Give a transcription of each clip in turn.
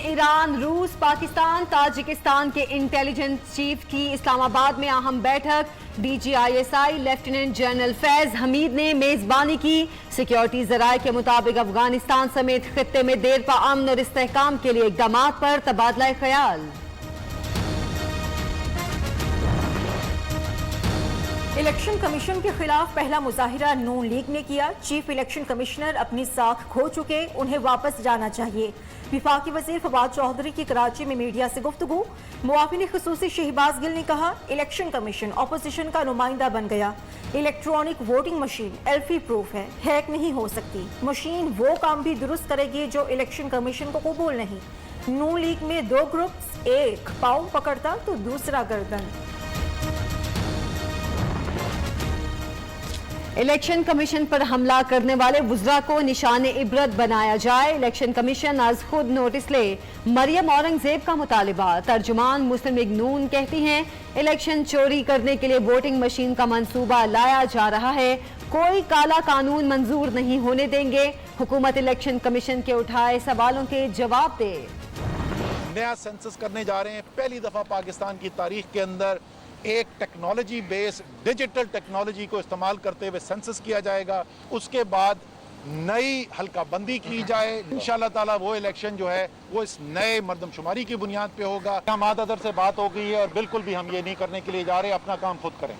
ایران، روس، پاکستان، تاجکستان کے intelligence chief کی اسلام آباد میں اہم بیٹھک۔ DGISI لیفٹیننٹ جنرل فیض حمید نے میزبانی کی۔ سیکیورٹی ذرائع کے مطابق افغانستان سمیت خطے میں دیر پا امن اور استحکام کے لیے اقدامات پر تبادلہ خیال۔ الیکشن کمیشن کے خلاف پہلا مظاہرہ نون لیگ نے کیا۔ چیف الیکشن کمشنر اپنی ساکھ کھو چکے، انہیں واپس جانا چاہیے۔ وفاقی وزیر فواد چودھری کی کراچی میں میڈیا سے گفتگو۔ معاون خصوصی شہباز گل نے کہا الیکشن کمیشن اپوزیشن کا نمائندہ بن گیا۔ Electronic voting machine Elfy proof ہے، ہیک نہیں ہو سکتی۔ مشین وہ کام بھی درست کرے گی جو الیکشن کمیشن کو قبول نہیں۔ نون لیگ میں دو گروپس، ایک پاؤں پکڑتا تو دوسرا گردن۔ الیکشن کمیشن پر حملہ کرنے والے وزراء کو نشان عبرت بنایا جائے۔ الیکشن کمیشن از خود نوٹس لے، مریم اورنگزیب کا مطالبہ۔ ترجمان مسلم لیگ نون کہتی ہیں الیکشن چوری کرنے کے لیے ووٹنگ مشین کا منصوبہ لایا جا رہا ہے، کوئی کالا قانون منظور نہیں ہونے دیں گے۔ حکومت الیکشن کمیشن کے اٹھائے سوالوں کے جواب دے۔ نیا سینسس کرنے جا رہے ہیں، پہلی دفعہ پاکستان کی تاریخ کے اندر ایک ٹیکنالوجی بیس ڈیجیٹل ٹیکنالوجی کو استعمال کرتے ہوئے سینسس کیا جائے گا۔ اس کے بعد نئی حلقہ بندی کی جائے۔ انشاءاللہ تعالیٰ وہ الیکشن جو ہے وہ اس نئے مردم شماری کی بنیاد پہ ہوگا۔ حماد ادر سے بات ہو گئی ہے اور بالکل بھی ہم یہ نہیں کرنے کے لیے جا رہے، اپنا کام خود کریں۔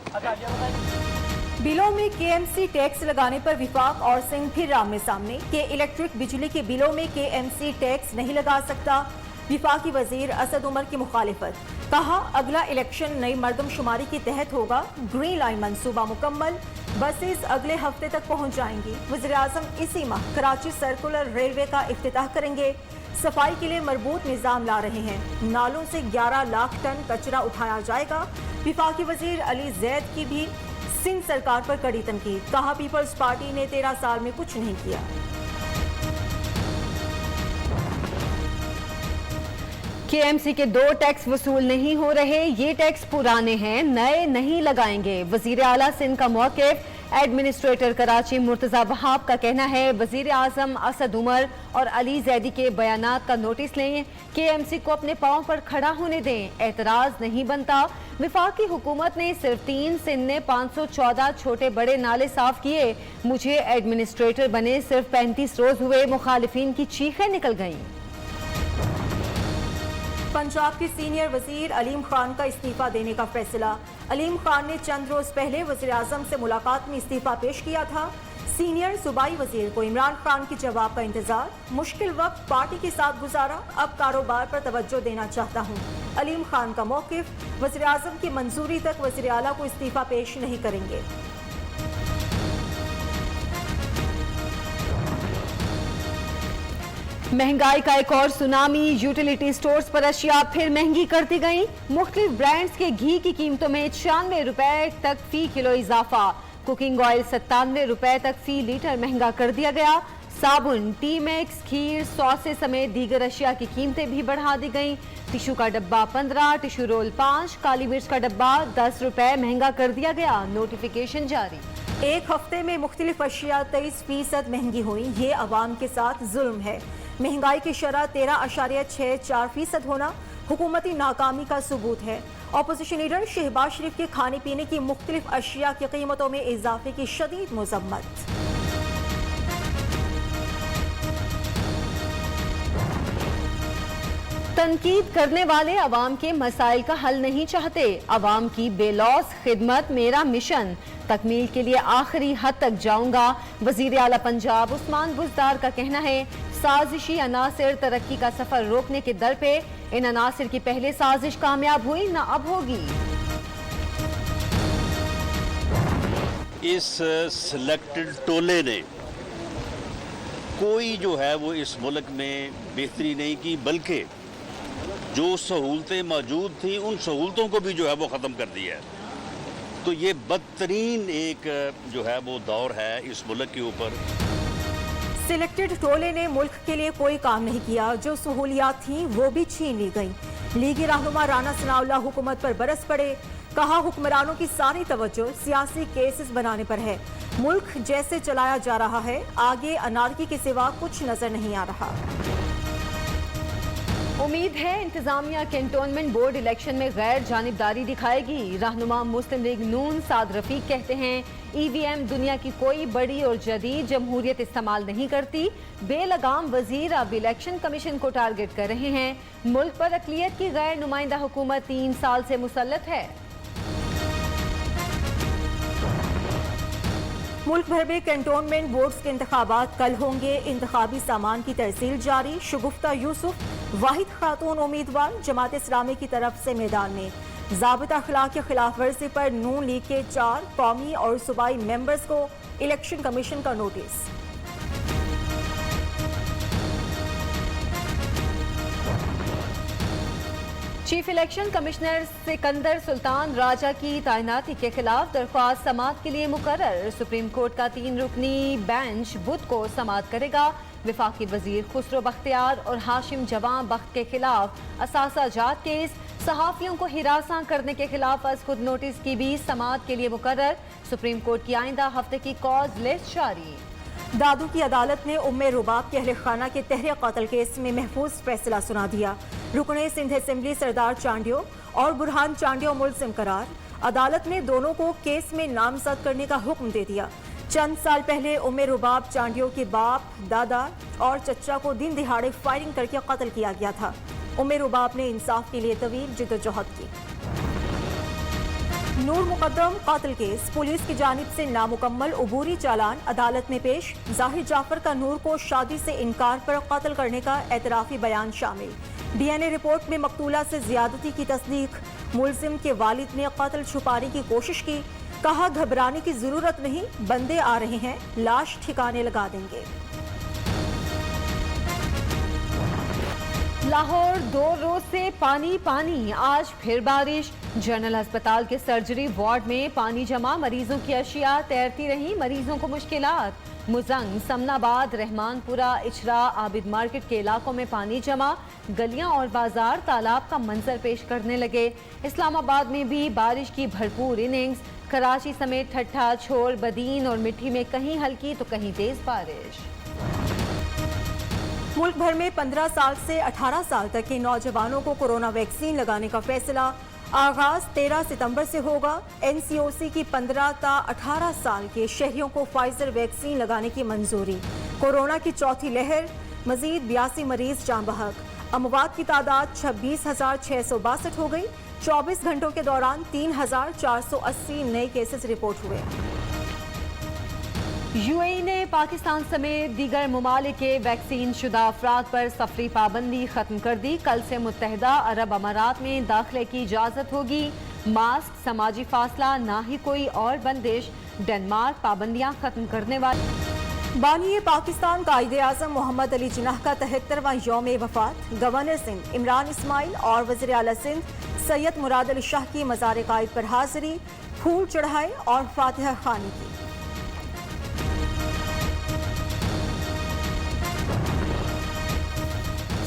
بلوں میں KMC ٹیکس لگانے پر وفاق اور سنگھ پھر آمنے سامنے کہ الیکٹرک بجلی کے بلوں میں KMC ٹیکس نہیں لگا سکتا۔ وفاقی وزیر اسد عمر کی مخالفت، کہا اگلا الیکشن نئی مردم شماری کے تحت ہوگا۔ گرین لائن منصوبہ مکمل، بسز اگلے ہفتے تک پہنچ جائیں گی۔ وزیراعظم اسی ماہ کراچی سرکولر ریلوے کا افتتاح کریں گے۔ صفائی کے لیے مربوط نظام لا رہے ہیں، نالوں سے 11 لاکھ ٹن کچرا اٹھایا جائے گا۔ وفاقی وزیر علی زید کی بھی سندھ سرکار پر کڑی تنقید، کہا پیپلز پارٹی نے 13 سال میں کچھ نہیں کیا۔ KMC کے 2 ٹیکس وصول نہیں ہو رہے، یہ ٹیکس پرانے ہیں، نئے نہیں لگائیں گے۔ وزیر اعلیٰ سندھ کا موقف، ایڈمنسٹریٹر کراچی مرتضی وہاب کا کہنا ہے وزیر اعظم اسد عمر اور علی زیدی کے بیانات کا نوٹس لیں، KMC کو اپنے پاؤں پر کھڑا ہونے دیں، اعتراض نہیں بنتا۔ وفاقی حکومت نے صرف 3، سندھ نے 514 چھوٹے بڑے نالے صاف کیے، مجھے ایڈمنسٹریٹر بنے صرف 35 روز ہوئے، مخالفین کی چیخیں نکل گئیں۔ پنجاب کے سینئر وزیر علیم خان کا استعفیٰ دینے کا فیصلہ۔ علیم خان نے چند روز پہلے وزیر اعظم سے ملاقات میں استعفیٰ پیش کیا تھا۔ سینئر صوبائی وزیر کو عمران خان کے جواب کا انتظار۔ مشکل وقت پارٹی کے ساتھ گزارا، اب کاروبار پر توجہ دینا چاہتا ہوں۔ علیم خان کا موقف، وزیر اعظم کی منظوری تک وزیر اعلیٰ کو استعفیٰ پیش نہیں کریں گے۔ مہنگائی کا ایک اور سونامی، یوٹیلیٹی سٹورز پر اشیاء پھر مہنگی کرتی گئیں۔ مختلف برانڈز کے گھی کی قیمتوں میں 96 روپے تک فی کلو اضافہ، کوکنگ آئل 97 روپے تک فی لیٹر مہنگا کر دیا گیا۔ صابن، ٹی میکس، کھیر، سوسیں سمیت دیگر اشیاء کی قیمتیں بھی بڑھا دی گئیں۔ ٹشو کا ڈبہ 15، ٹشو رول 5، کالی مرچ کا ڈبہ 10 روپے مہنگا کر دیا گیا، نوٹیفیکیشن جاری۔ ایک ہفتے میں مختلف اشیاء 23% مہنگی ہوئیں، یہ عوام کے ساتھ ظلم ہے۔ مہنگائی کی شرح 13.64% ہونا حکومتی ناکامی کا ثبوت ہے۔ اپوزیشن لیڈر شہباز شریف کے کھانے پینے کی مختلف اشیاء کی قیمتوں میں اضافے کی شدید مذمت۔ تنقید کرنے والے عوام کے مسائل کا حل نہیں چاہتے، عوام کی بے لوث خدمت میرا مشن، تکمیل کے لیے آخری حد تک جاؤں گا۔ وزیر اعلیٰ پنجاب عثمان بزدار کا کہنا ہے سازشی عناصر ترقی کا سفر روکنے کے در پہ، ان عناصر کی پہلے سازش کامیاب ہوئی، نہ اب ہوگی۔ اس سلیکٹڈ ٹولے نے کوئی جو ہے وہ اس ملک میں بہتری نہیں کی، بلکہ جو سہولتیں موجود تھیں ان سہولتوں کو بھی جو ہے وہ ختم کر دیا ہے۔ تو یہ بدترین ایک جو ہے وہ دور ہے اس ملک کے اوپر۔ سلیکٹڈ ٹولے نے ملک کے لیے کوئی کام نہیں کیا، جو سہولیات تھیں وہ بھی چھین لی گئیں۔ لیگی رہنما رانا ثناء اللہ حکومت پر برس پڑے، کہا حکمرانوں کی ساری توجہ سیاسی کیسز بنانے پر ہے، ملک جیسے چلایا جا رہا ہے آگے انارکی کے سوا کچھ نظر نہیں آ رہا۔ امید ہے انتظامیہ کینٹونمنٹ بورڈ الیکشن میں غیر جانبداری دکھائے گی. رہنما مسلم لیگ نون سعد رفیق کہتے ہیں ای وی ایم دنیا کی کوئی بڑی اور جدید جمہوریت استعمال نہیں کرتی. بے لگام وزیر اب الیکشن کمیشن کو ٹارگٹ کر رہے ہیں. ملک پر اقلیت کی غیر نمائندہ حکومت 3 سال سے مسلط ہے. ملک بھر میں کنٹونمنٹ بورڈز کے انتخابات کل ہوں گے. انتخابی سامان کی ترسیل جاری. شگفتہ یوسف واحد خاتون امیدوار جماعت اسلامی کی طرف سے میدان میں. ضابطہ اخلاق کی خلاف ورزی پر نون لیگ کے 4 قومی اور صوبائی ممبرز کو الیکشن کمیشن کا notice. Chief election commissioner Sikandar Sultan Raja کی تعیناتی کے خلاف درخواست سماعت کے لیے مقرر. سپریم کورٹ کا 3 رکنی بینچ بدھ کو سماعت کرے گا. وفاقی وزیر خسرو بختیار اور ہاشم جوان بخت کے خلاف اثاثہ جات کیس. صحافیوں کو ہراساں کرنے کے خلاف از خود نوٹس کی بھی سماعت کے لیے مقرر. سپریم کورٹ کی آئندہ ہفتے کی کاز لسٹ جاری. دادو کی عدالت نے ام رباب کے اہل خانہ کے تحریک قتل کیس میں محفوظ فیصلہ سنا دیا. رکن سندھ اسمبلی سردار چانڈیو اور برہان چانڈیو ملزم قرار. عدالت نے دونوں کو کیس میں نامزد کرنے کا حکم دے دیا. چند سال پہلے ام رباب چانڈیو کے باپ، دادا اور چچا کو دن دہاڑے فائرنگ کر کے قتل کیا گیا تھا. ام رباب نے انصاف کے لیے طویل جدوجہد کی. نور مقدم قاتل کیس. پولیس کی جانب سے نامکمل عبوری چالان عدالت میں پیش. ظاہر جعفر کا نور کو شادی سے انکار پر قتل کرنے کا اعترافی بیان شامل. ڈی این اے رپورٹ میں مقتولہ سے زیادتی کی تصدیق. ملزم کے والد نے قتل چھپانے کی کوشش کی. کہا گھبرانے کی ضرورت نہیں، بندے آ رہے ہیں، لاش ٹھکانے لگا دیں گے. لاہور 2 روز سے پانی پانی. آج پھر بارش. جنرل ہسپتال کے سرجری وارڈ میں پانی جمع. مریضوں کی اشیاء تیرتی رہیں. مریضوں کو مشکلات. مزنگ، سمن آباد، رحمان پورہ، اچرا، عابد مارکیٹ کے علاقوں میں پانی جمع. گلیاں اور بازار تالاب کا منظر پیش کرنے لگے. اسلام آباد میں بھی بارش کی بھرپور اننگز. کراچی سمیت ٹھٹھا، چھور، بدین اور مٹھی میں کہیں ہلکی تو کہیں تیز بارش. ملک بھر میں 15 سال سے 18 سال تک کے نوجوانوں کو کورونا ویکسین لگانے کا فیصلہ. آغاز 13 ستمبر سے ہوگا. این سی او سی کی 15 تا 18 سال کے شہریوں کو فائزر ویکسین لگانے کی منظوری. کورونا کی چوتھی لہر. مزید 82 مریض جاں بحق. اموات کی تعداد 26,662 ہو گئی. 24 گھنٹوں کے دوران 3,480 نئے کیسز رپورٹ ہوئے. یو اے ای نے پاکستان سمیت دیگر ممالک کے ویکسین شدہ افراد پر سفری پابندی ختم کر دی. کل سے متحدہ عرب امارات میں داخلے کی اجازت ہوگی. ماسک، سماجی فاصلہ، نہ ہی کوئی اور بندش. ڈنمارک پابندیاں ختم کرنے والی. بانی پاکستان قائد اعظم محمد علی جناح کا 73واں یوم وفات. گورنر سندھ عمران اسماعیل اور وزیر اعلیٰ سندھ سید مراد علی شاہ کی مزار قائد پر حاضری، پھول چڑھائے اور فاتحہ خوانی کی.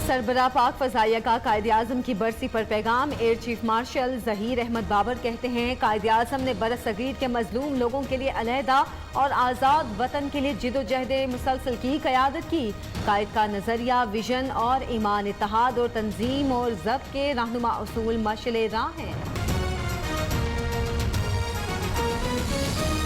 سربراہ پاک فضائیہ کا قائد اعظم کی برسی پر پیغام. Air chief marshal Zaheer Ahmad Babar کہتے ہیں قائد اعظم نے برصغیر کے مظلوم لوگوں کے لیے علیحدہ اور آزاد وطن کے لیے جدوجہد مسلسل کی قیادت کی. قائد کا نظریہ، ویژن اور ایمان اتحاد اور تنظیم اور ضبط کے رہنما اصول مشعل راہ ہیں.